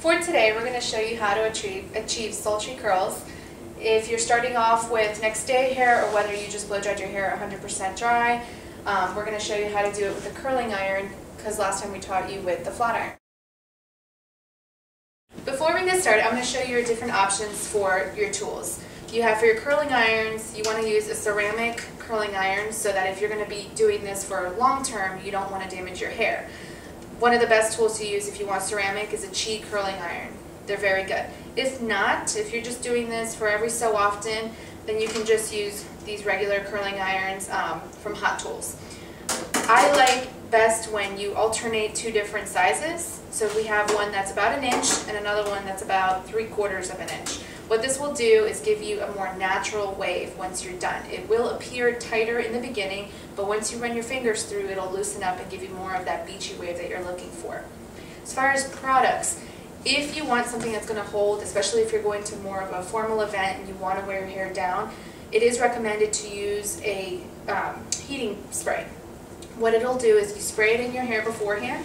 For today, we're going to show you how to achieve sultry curls. If you're starting off with next day hair or whether you just blow dried your hair 100% dry, we're going to show you how to do it with a curling iron because last time we taught you with the flat iron. Before we get started, I'm going to show you your different options for your tools. You have for your curling irons, you want to use a ceramic curling iron so that if you're going to be doing this for long term, you don't want to damage your hair. One of the best tools to use if you want ceramic is a Qi curling iron. They're very good. If not, if you're just doing this for every so often, then you can just use these regular curling irons from Hot Tools. I like best when you alternate two different sizes. So we have one that's about 1 inch and another one that's about 3/4 of an inch. What this will do is give you a more natural wave once you're done. It will appear tighter in the beginning, but once you run your fingers through, it'll loosen up and give you more of that beachy wave that you're looking for. As far as products, if you want something that's going to hold, especially if you're going to more of a formal event and you want to wear your hair down, it is recommended to use a heating spray. What it'll do is you spray it in your hair beforehand,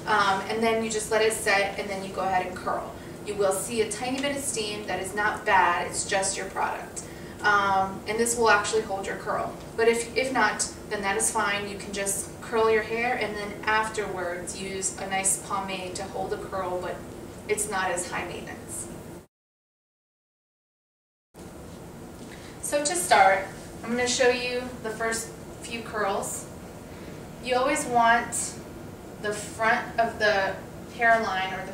and then you just let it set, and then you go ahead and curl. You will see a tiny bit of steam. That is not bad, it's just your product. And this will actually hold your curl. But if not, then that is fine. You can just curl your hair and then afterwards use a nice pomade to hold the curl, but it's not as high maintenance. So to start, I'm going to show you the first few curls. You always want the front of the hairline or the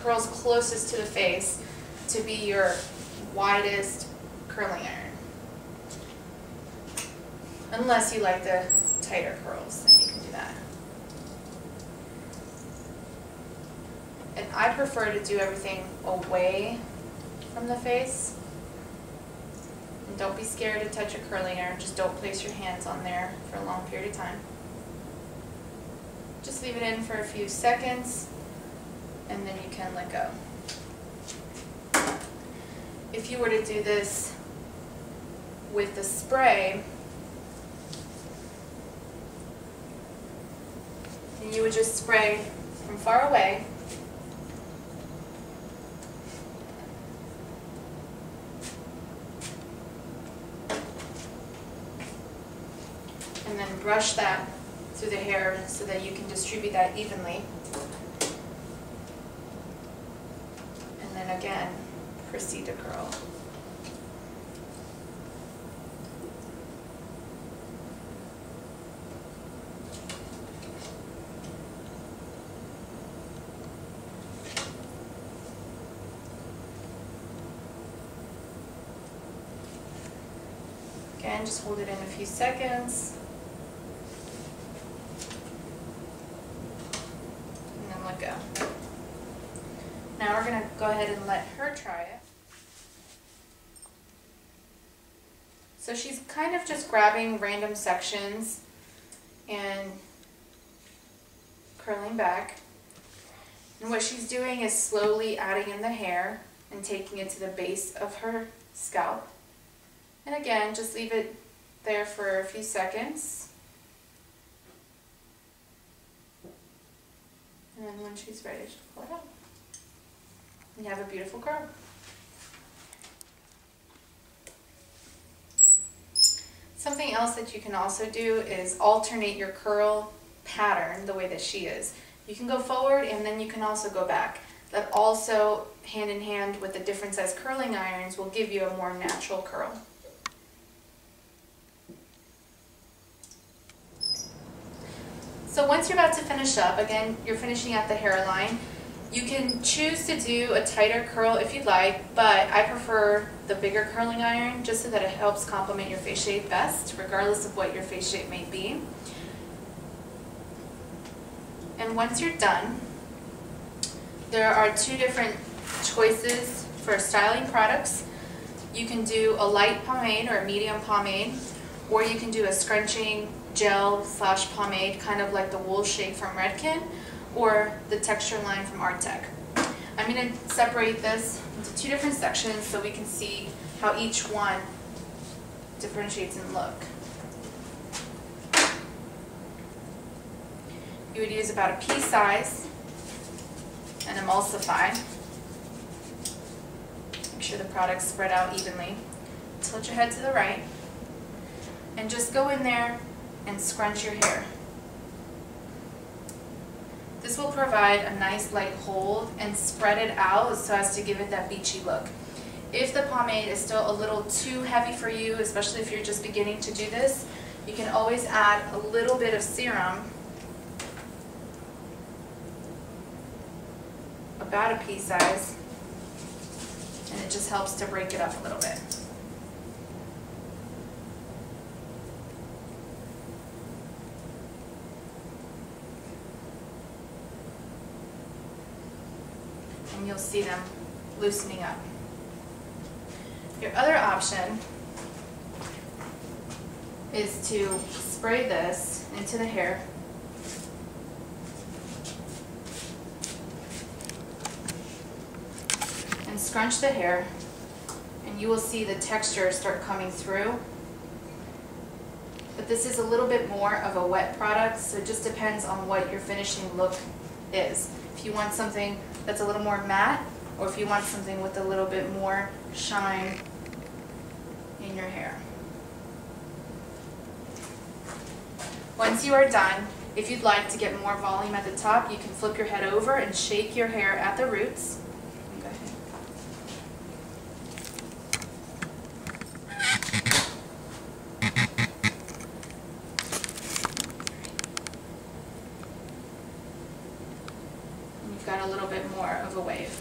curls closest to the face to be your widest curling iron. Unless you like the tighter curls, then you can do that. And I prefer to do everything away from the face. And don't be scared to touch your curling iron, just don't place your hands on there for a long period of time. Just leave it in for a few seconds, and then you can let go. If you were to do this with the spray, then you would just spray from far away. And then brush that through the hair so that you can distribute that evenly. And then again, proceed to curl. Again, just hold it in a few seconds. Go. Now we're going to go ahead and let her try it. So she's kind of just grabbing random sections and curling back. And what she's doing is slowly adding in the hair and taking it to the base of her scalp. And again, just leave it there for a few seconds. And then when she's ready, she'll pull it out. And you have a beautiful curl. Something else that you can also do is alternate your curl pattern the way that she is. You can go forward and then you can also go back. That also, hand in hand with the different size curling irons, will give you a more natural curl. So once you're about to finish up, again, you're finishing at the hairline, you can choose to do a tighter curl if you'd like, but I prefer the bigger curling iron just so that it helps complement your face shape best, regardless of what your face shape may be. And once you're done, there are two different choices for styling products. You can do a light pomade or a medium pomade, or you can do a scrunching gel / pomade, kind of like the Wool Shake from Redken or the Texture Line from Artec. I'm going to separate this into two different sections so we can see how each one differentiates in look. You would use about a pea size and emulsify. sure the product's spread out evenly. Tilt your head to the right and just go in there and scrunch your hair. This will provide a nice light hold and spread it out so as to give it that beachy look. If the pomade is still a little too heavy for you, especially if you're just beginning to do this, you can always add a little bit of serum, about a pea size, and it just helps to break it up a little bit. And you'll see them loosening up. Your other option is to spray this into the hair and scrunch the hair, and you will see the texture start coming through. But this is a little bit more of a wet product, so it just depends on what your finishing look is. If you want something that's a little more matte, or if you want something with a little bit more shine in your hair. Once you are done, if you'd like to get more volume at the top, you can flip your head over and shake your hair at the roots. Go ahead. And you've got a little bit more of a wave.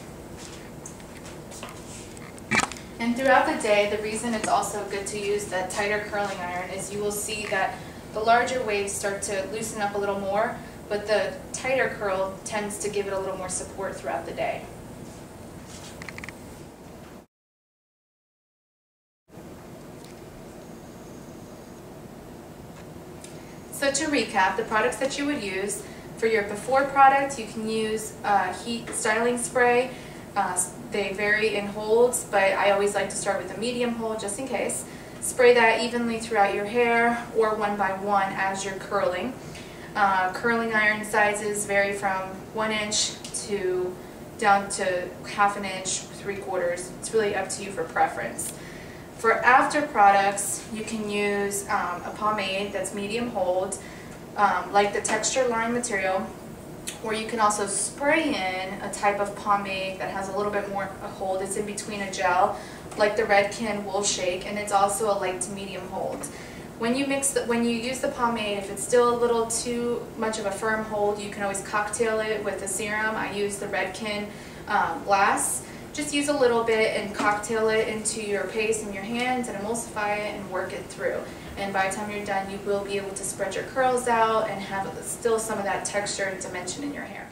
And throughout the day, the reason it's also good to use that tighter curling iron is you will see that the larger waves start to loosen up a little more, but the tighter curl tends to give it a little more support throughout the day. So to recap, the products that you would use for your before product, you can use heat styling spray. They vary in holds, but I always like to start with a medium hold just in case. Spray that evenly throughout your hair or one by one as you're curling. Curling iron sizes vary from 1 inch to down to 1/2 inch, 3/4. It's really up to you for preference. For after products, you can use a pomade that's medium hold, like the Texture Line material, or you can also spray in a type of pomade that has a little bit more a hold. It's in between a gel, like the Redken Wool Shake, and it's also a light to medium hold. When you use the pomade, if it's still a little too much of a firm hold, you can always cocktail it with a serum. I use the Redken glass. Just use a little bit and cocktail it into your paste in your hands and emulsify it and work it through. And by the time you're done, you will be able to spread your curls out and have still some of that texture and dimension in your hair.